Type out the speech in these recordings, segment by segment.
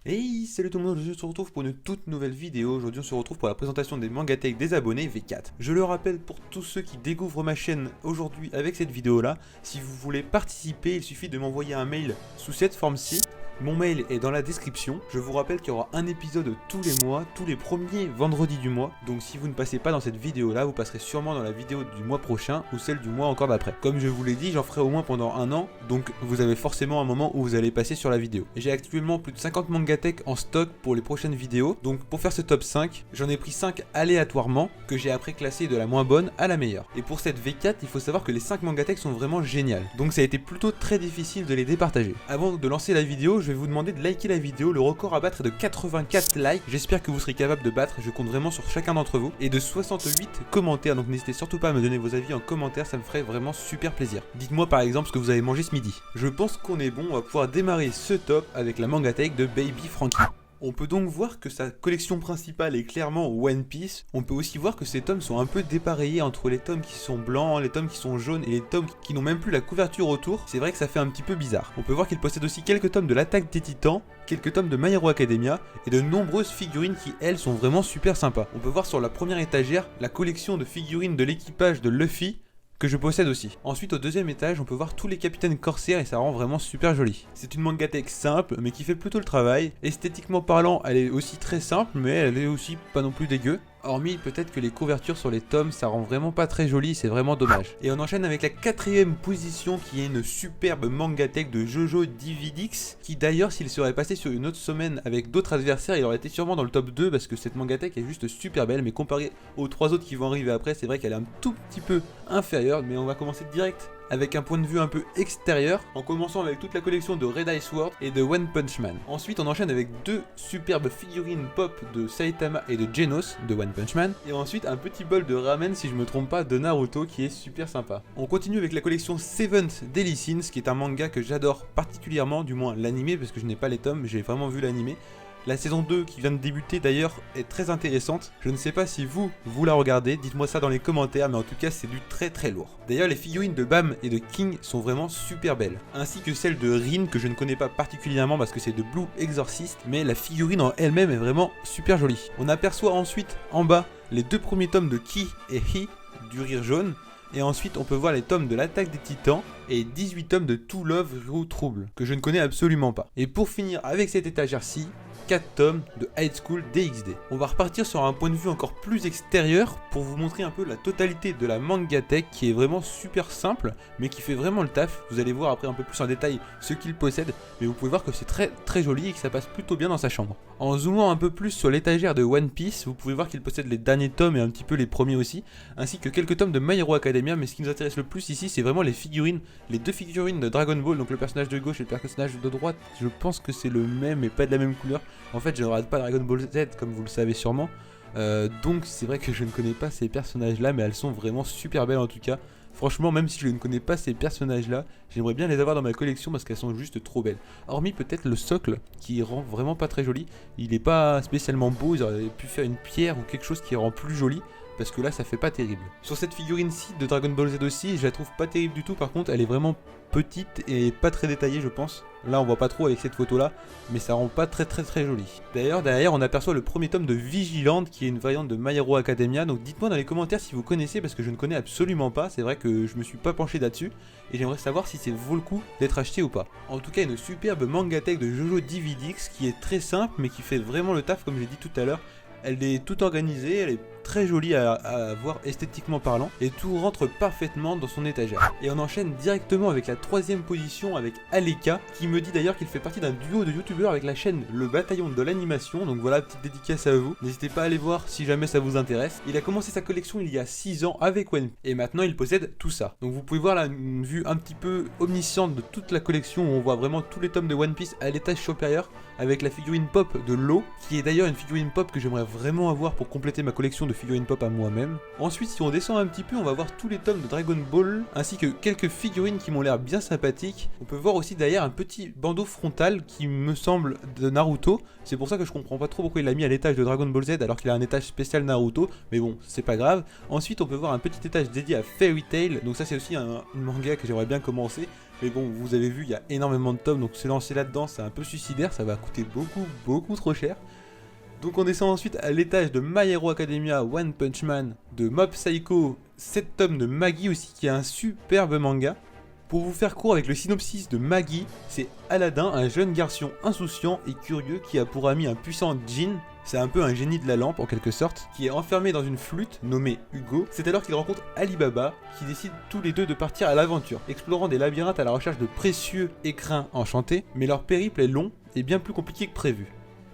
Hey, salut tout le monde, je se retrouve pour une toute nouvelle vidéo. Aujourd'hui, on se retrouve pour la présentation des Mangatech des abonnés V4. Je le rappelle pour tous ceux qui découvrent ma chaîne aujourd'hui avec cette vidéo-là, si vous voulez participer, il suffit de m'envoyer un mail sous cette forme-ci. Mon mail est dans la description. Je vous rappelle qu'il y aura un épisode tous les mois, tous les premiers vendredis du mois. Donc si vous ne passez pas dans cette vidéo-là, vous passerez sûrement dans la vidéo du mois prochain ou celle du mois encore d'après. Comme je vous l'ai dit, j'en ferai au moins pendant un an, donc vous avez forcément un moment où vous allez passer sur la vidéo. J'ai actuellement plus de 50 Mangatech en stock pour les prochaines vidéos. Donc pour faire ce top 5, j'en ai pris 5 aléatoirement que j'ai après classé de la moins bonne à la meilleure. Et pour cette V4, il faut savoir que les 5 Mangatech sont vraiment géniales. Donc ça a été plutôt très difficile de les départager. Avant de lancer la vidéo, je vais vous demander de liker la vidéo. Le record à battre est de 84 likes. J'espère que vous serez capable de battre. Je compte vraiment sur chacun d'entre vous. Et de 68 commentaires. Donc n'hésitez surtout pas à me donner vos avis en commentaire. Ça me ferait vraiment super plaisir. Dites-moi par exemple ce que vous avez mangé ce midi. Je pense qu'on est bon. On va pouvoir démarrer ce top avec la Mangatech de Baby Frankie. On peut donc voir que sa collection principale est clairement One Piece. On peut aussi voir que ces tomes sont un peu dépareillés entre les tomes qui sont blancs, les tomes qui sont jaunes et les tomes qui n'ont même plus la couverture autour. C'est vrai que ça fait un petit peu bizarre. On peut voir qu'il possède aussi quelques tomes de l'Attaque des Titans, quelques tomes de My Hero Academia et de nombreuses figurines qui elles sont vraiment super sympas. On peut voir sur la première étagère la collection de figurines de l'équipage de Luffy, que je possède aussi. Ensuite au deuxième étage on peut voir tous les capitaines corsaires et ça rend vraiment super joli. C'est une Mangatech simple mais qui fait plutôt le travail. Esthétiquement parlant elle est aussi très simple mais elle est aussi pas non plus dégueu. Hormis peut-être que les couvertures sur les tomes ça rend vraiment pas très joli, c'est vraiment dommage. Et on enchaîne avec la quatrième position qui est une superbe Mangatech de Jojo Dividix, qui d'ailleurs s'il serait passé sur une autre semaine avec d'autres adversaires il aurait été sûrement dans le top 2 parce que cette Mangatech est juste super belle, mais comparée aux 3 autres qui vont arriver après c'est vrai qu'elle est un tout petit peu inférieure. Mais on va commencer direct avec un point de vue un peu extérieur, en commençant avec toute la collection de Red Ice Sword et de One Punch Man. Ensuite on enchaîne avec deux superbes figurines pop de Saitama et de Genos de One Punch Man, et ensuite un petit bol de ramen si je me trompe pas de Naruto qui est super sympa. On continue avec la collection Seventh Daily Sins qui est un manga que j'adore particulièrement, du moins l'animé parce que je n'ai pas les tomes, j'ai vraiment vu l'animé. La saison 2 qui vient de débuter d'ailleurs est très intéressante. Je ne sais pas si vous la regardez, dites-moi ça dans les commentaires, mais en tout cas c'est du très très lourd. D'ailleurs les figurines de Bam et de King sont vraiment super belles. Ainsi que celle de Rin que je ne connais pas particulièrement parce que c'est de Blue Exorcist, mais la figurine en elle-même est vraiment super jolie. On aperçoit ensuite en bas les deux premiers tomes de Ki et Hi du Rire Jaune. Et ensuite on peut voir les tomes de l'Attaque des Titans et 18 tomes de To Love Ru Trouble que je ne connais absolument pas. Et pour finir avec cette étagère-ci, 4 tomes de High School DxD. On va repartir sur un point de vue encore plus extérieur pour vous montrer un peu la totalité de la Mangatech qui est vraiment super simple mais qui fait vraiment le taf. Vous allez voir après un peu plus en détail ce qu'il possède, mais vous pouvez voir que c'est très très joli et que ça passe plutôt bien dans sa chambre. En zoomant un peu plus sur l'étagère de One Piece, vous pouvez voir qu'il possède les derniers tomes et un petit peu les premiers aussi, ainsi que quelques tomes de My Hero Academia, mais ce qui nous intéresse le plus ici c'est vraiment les figurines, les deux figurines de Dragon Ball, donc le personnage de gauche et le personnage de droite. Je pense que c'est le même mais pas de la même couleur. En fait, je ne regarde pas Dragon Ball Z comme vous le savez sûrement, donc c'est vrai que je ne connais pas ces personnages là, mais elles sont vraiment super belles en tout cas. Franchement, même si je ne connais pas ces personnages là, j'aimerais bien les avoir dans ma collection parce qu'elles sont juste trop belles. Hormis peut-être le socle qui rend vraiment pas très joli, il est pas spécialement beau, ils auraient pu faire une pierre ou quelque chose qui rend plus joli, parce que là ça fait pas terrible. Sur cette figurine-ci de Dragon Ball Z aussi, je la trouve pas terrible du tout, par contre elle est vraiment petite et pas très détaillée je pense. Là on voit pas trop avec cette photo là, mais ça rend pas très joli. D'ailleurs derrière on aperçoit le premier tome de Vigilante qui est une variante de My Hero Academia, donc dites-moi dans les commentaires si vous connaissez parce que je ne connais absolument pas, c'est vrai que je me suis pas penché là-dessus et j'aimerais savoir si c'est vaut le coup d'être acheté ou pas. En tout cas une superbe Mangatech de Jojo Dividix qui est très simple mais qui fait vraiment le taf comme j'ai dit tout à l'heure. Elle est toute organisée, elle est très jolie à voir esthétiquement parlant et tout rentre parfaitement dans son étagère. Et on enchaîne directement avec la troisième position avec Aleka qui me dit d'ailleurs qu'il fait partie d'un duo de youtubeurs avec la chaîne Le Bataillon de l'Animation, donc voilà, petite dédicace à vous. N'hésitez pas à aller voir si jamais ça vous intéresse. Il a commencé sa collection il y a 6 ans avec One Piece et maintenant il possède tout ça. Donc vous pouvez voir là une vue un petit peu omnisciente de toute la collection où on voit vraiment tous les tomes de One Piece à l'étage supérieur avec la figurine pop de Law qui est d'ailleurs une figurine pop que j'aimerais vraiment avoir pour compléter ma collection de figurines pop à moi-même. Ensuite si on descend un petit peu on va voir tous les tomes de Dragon Ball ainsi que quelques figurines qui m'ont l'air bien sympathiques. On peut voir aussi derrière un petit bandeau frontal qui me semble de Naruto. C'est pour ça que je comprends pas trop pourquoi il l'a mis à l'étage de Dragon Ball Z alors qu'il a un étage spécial Naruto, mais bon c'est pas grave. Ensuite on peut voir un petit étage dédié à Fairy Tail, donc ça c'est aussi un manga que j'aimerais bien commencer. Mais bon, vous avez vu, il y a énormément de tomes, donc se lancer là-dedans, c'est un peu suicidaire, ça va coûter beaucoup trop cher. Donc on descend ensuite à l'étage de My Hero Academia, One Punch Man, de Mob Psycho, 7 tomes de Maggie aussi, qui est un superbe manga. Pour vous faire court avec le synopsis de Maggie, c'est Aladdin, un jeune garçon insouciant et curieux qui a pour ami un puissant djinn. C'est un peu un génie de la lampe en quelque sorte, qui est enfermé dans une flûte nommée Hugo. C'est alors qu'il rencontre Ali Baba, qui décident tous les deux de partir à l'aventure, explorant des labyrinthes à la recherche de précieux écrins enchantés, mais leur périple est long et bien plus compliqué que prévu.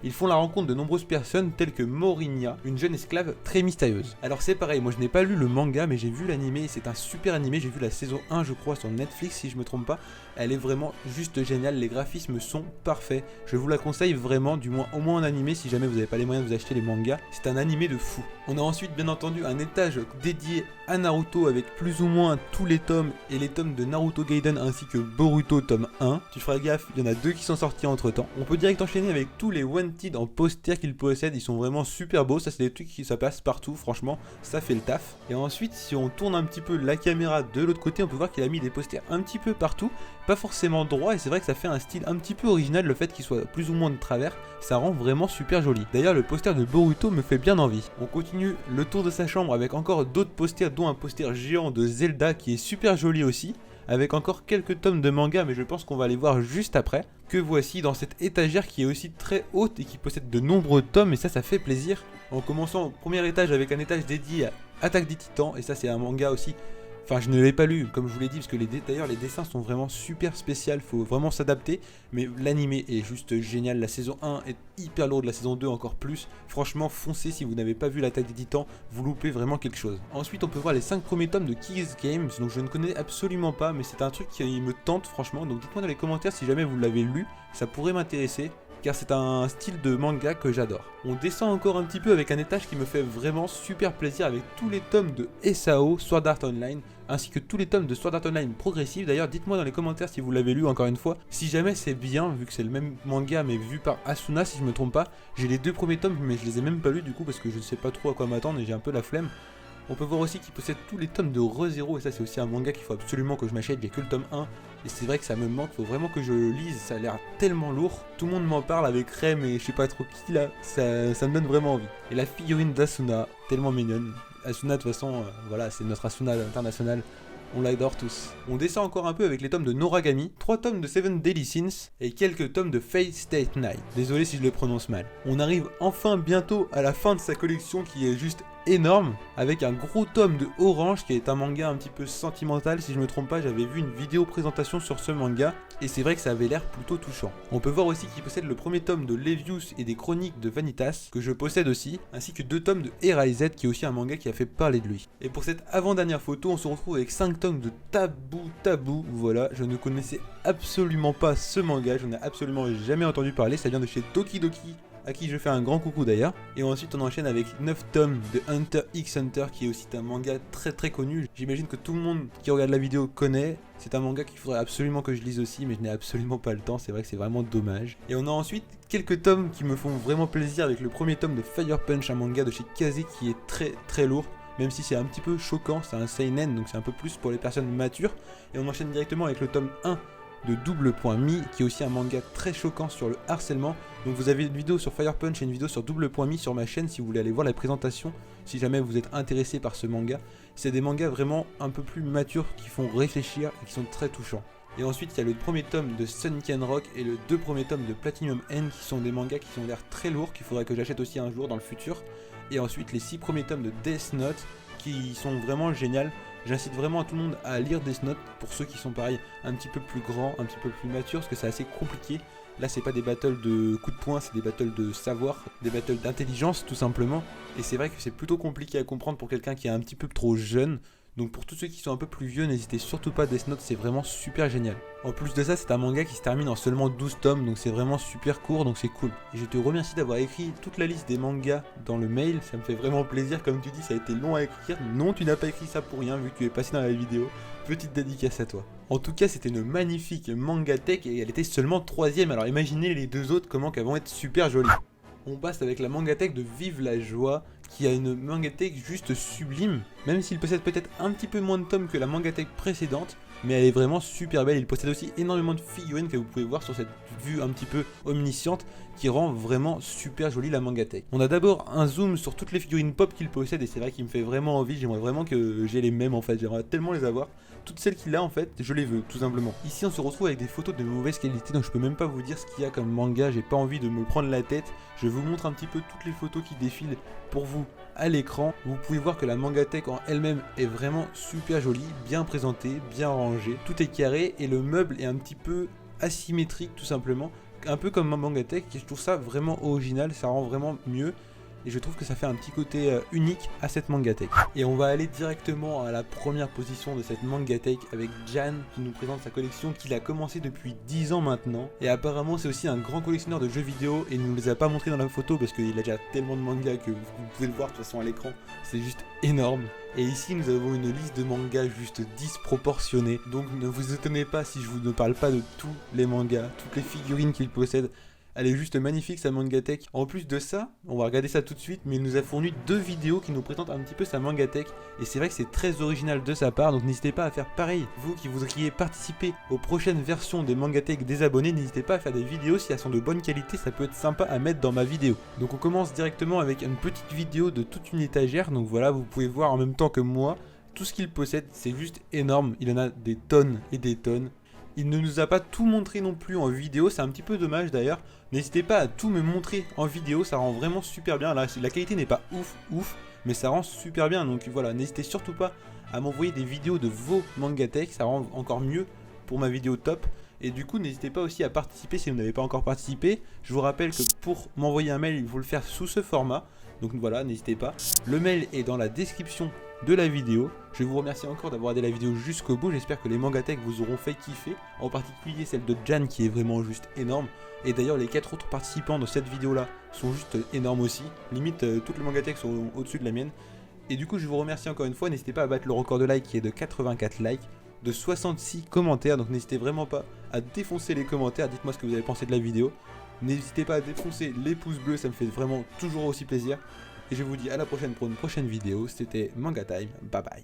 Ils font la rencontre de nombreuses personnes telles que Morinia, une jeune esclave très mystérieuse. Alors c'est pareil, moi je n'ai pas lu le manga mais j'ai vu l'animé et c'est un super animé, j'ai vu la saison 1 je crois sur Netflix si je me trompe pas. Elle est vraiment juste géniale, les graphismes sont parfaits. Je vous la conseille vraiment, du moins au moins en animé si jamais vous n'avez pas les moyens de vous acheter les mangas. C'est un animé de fou. On a ensuite bien entendu un étage dédié à Naruto avec plus ou moins tous les tomes et les tomes de Naruto Gaiden ainsi que Boruto tome 1. Tu feras gaffe, il y en a 2 qui sont sortis entre temps. On peut direct enchaîner avec tous les Wanted en poster qu'ils possèdent, ils sont vraiment super beaux, ça c'est des trucs qui ça passe partout, franchement ça fait le taf. Et ensuite si on tourne un petit peu la caméra de l'autre côté, on peut voir qu'il a mis des posters un petit peu partout, pas forcément droit et c'est vrai que ça fait un style un petit peu original, le fait qu'il soit plus ou moins de travers, ça rend vraiment super joli. D'ailleurs le poster de Boruto me fait bien envie. On continue le tour de sa chambre avec encore d'autres posters, dont un poster géant de Zelda qui est super joli aussi, avec encore quelques tomes de manga mais je pense qu'on va les voir juste après, que voici dans cette étagère qui est aussi très haute et qui possède de nombreux tomes et ça fait plaisir. En commençant au premier étage avec un étage dédié à Attaque des Titans et ça c'est un manga aussi. Enfin, je ne l'ai pas lu, comme je vous l'ai dit, parce que d'ailleurs les dessins sont vraiment super spéciaux, faut vraiment s'adapter. Mais l'animé est juste génial, la saison 1 est hyper lourde, la saison 2 encore plus. Franchement, foncez si vous n'avez pas vu l'Attaque des Titans, vous loupez vraiment quelque chose. Ensuite, on peut voir les 5 premiers tomes de Kids Games, donc je ne connais absolument pas, mais c'est un truc qui me tente franchement. Donc dites-moi dans les commentaires si jamais vous l'avez lu, ça pourrait m'intéresser. Car c'est un style de manga que j'adore. On descend encore un petit peu avec un étage qui me fait vraiment super plaisir avec tous les tomes de SAO, Sword Art Online, ainsi que tous les tomes de Sword Art Online progressif. D'ailleurs, dites-moi dans les commentaires si vous l'avez lu encore une fois. Si jamais c'est bien, vu que c'est le même manga mais vu par Asuna si je me trompe pas. J'ai les 2 premiers tomes mais je les ai même pas lus du coup parce que je ne sais pas trop à quoi m'attendre et j'ai un peu la flemme. On peut voir aussi qu'il possède tous les tomes de ReZero et ça c'est aussi un manga qu'il faut absolument que je m'achète, j'ai que le tome 1 et c'est vrai que ça me manque, faut vraiment que je le lise, ça a l'air tellement lourd. Tout le monde m'en parle avec Rem et je sais pas trop qui là, ça me donne vraiment envie. Et la figurine d'Asuna, tellement mignonne. Asuna de toute façon, voilà c'est notre Asuna international. On l'adore tous. On descend encore un peu avec les tomes de Noragami, 3 tomes de Seven Deadly Sins et quelques tomes de Fate Stay Night. Désolé si je le prononce mal. On arrive enfin bientôt à la fin de sa collection qui est juste énorme, avec un gros tome de Orange qui est un manga un petit peu sentimental. Si je me trompe pas, j'avais vu une vidéo présentation sur ce manga et c'est vrai que ça avait l'air plutôt touchant. On peut voir aussi qu'il possède le premier tome de Levius et des chroniques de Vanitas, que je possède aussi, ainsi que 2 tomes de Erased qui est aussi un manga qui a fait parler de lui. Et pour cette avant-dernière photo, on se retrouve avec 5 tomes de Tabou. Voilà, je ne connaissais absolument pas ce manga, j'en ai absolument jamais entendu parler, ça vient de chez Doki Doki, à qui je fais un grand coucou d'ailleurs. Et ensuite on enchaîne avec 9 tomes de Hunter x Hunter qui est aussi un manga très connu. J'imagine que tout le monde qui regarde la vidéo connaît. C'est un manga qu'il faudrait absolument que je lise aussi mais je n'ai absolument pas le temps, c'est vrai que c'est vraiment dommage. Et on a ensuite quelques tomes qui me font vraiment plaisir avec le premier tome de Fire Punch, un manga de chez Kaze qui est très lourd. Même si c'est un petit peu choquant, c'est un seinen donc c'est un peu plus pour les personnes matures. Et on enchaîne directement avec le tome 1 de Double Point Mi, qui est aussi un manga très choquant sur le harcèlement. Donc vous avez une vidéo sur Fire Punch et une vidéo sur Double Point Mi sur ma chaîne si vous voulez aller voir la présentation, si jamais vous êtes intéressé par ce manga. C'est des mangas vraiment un peu plus matures qui font réfléchir et qui sont très touchants. Et ensuite il y a le premier tome de Sunken Rock et le 2 premiers tomes de Platinum End qui sont des mangas qui ont l'air très lourds, qu'il faudrait que j'achète aussi un jour dans le futur. Et ensuite les 6 premiers tomes de Death Note qui sont vraiment géniaux. J'incite vraiment à tout le monde à lire Death Note pour ceux qui sont pareil un petit peu plus grands, un petit peu plus matures, parce que c'est assez compliqué. Là c'est pas des battles de coups de poing, c'est des battles de savoir, des battles d'intelligence tout simplement. Et c'est vrai que c'est plutôt compliqué à comprendre pour quelqu'un qui est un petit peu trop jeune. Donc pour tous ceux qui sont un peu plus vieux, n'hésitez surtout pas, Death Note c'est vraiment super génial. En plus de ça, c'est un manga qui se termine en seulement 12 tomes, donc c'est vraiment super court, donc c'est cool. Et je te remercie d'avoir écrit toute la liste des mangas dans le mail, ça me fait vraiment plaisir, comme tu dis ça a été long à écrire. Non, tu n'as pas écrit ça pour rien vu que tu es passé dans la vidéo. Petite dédicace à toi. En tout cas, c'était une magnifique mangatech et elle était seulement 3ème, alors imaginez les 2 autres comment qu'elles vont être super jolies. On passe avec la mangatech de Vive la Joie, qui a une mangatech juste sublime, même s'il possède peut-être un petit peu moins de tomes que la mangatech précédente. mais elle est vraiment super belle. Il possède aussi énormément de figurines que vous pouvez voir sur cette vue un petit peu omnisciente qui rend vraiment super jolie la Mangatech. On a d'abord un zoom sur toutes les figurines pop qu'il possède et c'est vrai qu'il me fait vraiment envie. J'aimerais vraiment que j'ai les mêmes en fait, j'aimerais tellement les avoir. Toutes celles qu'il a en fait, je les veux tout simplement. Ici on se retrouve avec des photos de mauvaise qualité, donc je peux même pas vous dire ce qu'il y a comme manga, j'ai pas envie de me prendre la tête. Je vous montre un petit peu toutes les photos qui défilent pour vous à l'écran. Vous pouvez voir que la Mangatech en elle-même est vraiment super jolie, bien présentée, bien rangée. Tout est carré et le meuble est un petit peu asymétrique tout simplement. Un peu comme ma Mangatech, et je trouve ça vraiment original, ça rend vraiment mieux. Et je trouve que ça fait un petit côté unique à cette Mangatech. Et on va aller directement à la première position de cette Mangatech avec Jan qui nous présente sa collection qu'il a commencé depuis 10 ans maintenant. Et apparemment c'est aussi un grand collectionneur de jeux vidéo et il ne nous les a pas montré dans la photo parce qu'il a déjà tellement de mangas que vous pouvez le voir de toute façon à l'écran. C'est juste énorme. Et ici nous avons une liste de mangas juste disproportionnée. Donc ne vous étonnez pas si je vous ne parle pas de tous les mangas, toutes les figurines qu'il possède. Elle est juste magnifique sa Mangatech. En plus de ça, on va regarder ça tout de suite, mais il nous a fourni 2 vidéos qui nous présentent un petit peu sa Mangatech. Et c'est vrai que c'est très original de sa part, donc n'hésitez pas à faire pareil. Vous qui voudriez participer aux prochaines versions des Mangatech des abonnés, n'hésitez pas à faire des vidéos si elles sont de bonne qualité, ça peut être sympa à mettre dans ma vidéo. Donc on commence directement avec une petite vidéo de toute une étagère, donc voilà, vous pouvez voir en même temps que moi, tout ce qu'il possède, c'est juste énorme, il en a des tonnes et des tonnes. Il ne nous a pas tout montré non plus en vidéo, c'est un petit peu dommage d'ailleurs. N'hésitez pas à tout me montrer en vidéo, ça rend vraiment super bien. Là, la qualité n'est pas ouf, mais ça rend super bien. Donc voilà, n'hésitez surtout pas à m'envoyer des vidéos de vos Mangatech, ça rend encore mieux pour ma vidéo top. Et du coup, n'hésitez pas aussi à participer si vous n'avez pas encore participé. Je vous rappelle que pour m'envoyer un mail, il faut le faire sous ce format. Donc voilà, n'hésitez pas. Le mail est dans la description de la vidéo. Je vous remercie encore d'avoir regardé la vidéo jusqu'au bout. J'espère que les Mangatech vous auront fait kiffer. En particulier celle de Jan qui est vraiment juste énorme. Et d'ailleurs les 4 autres participants de cette vidéo là sont juste énormes aussi. Limite toutes les Mangatech sont au-dessus de la mienne. Et du coup je vous remercie encore une fois. N'hésitez pas à battre le record de like qui est de 84 likes, de 66 commentaires. Donc n'hésitez vraiment pas à défoncer les commentaires. Dites-moi ce que vous avez pensé de la vidéo. N'hésitez pas à défoncer les pouces bleus, ça me fait vraiment toujours aussi plaisir. Et je vous dis à la prochaine pour une prochaine vidéo. C'était Manga Time, bye bye.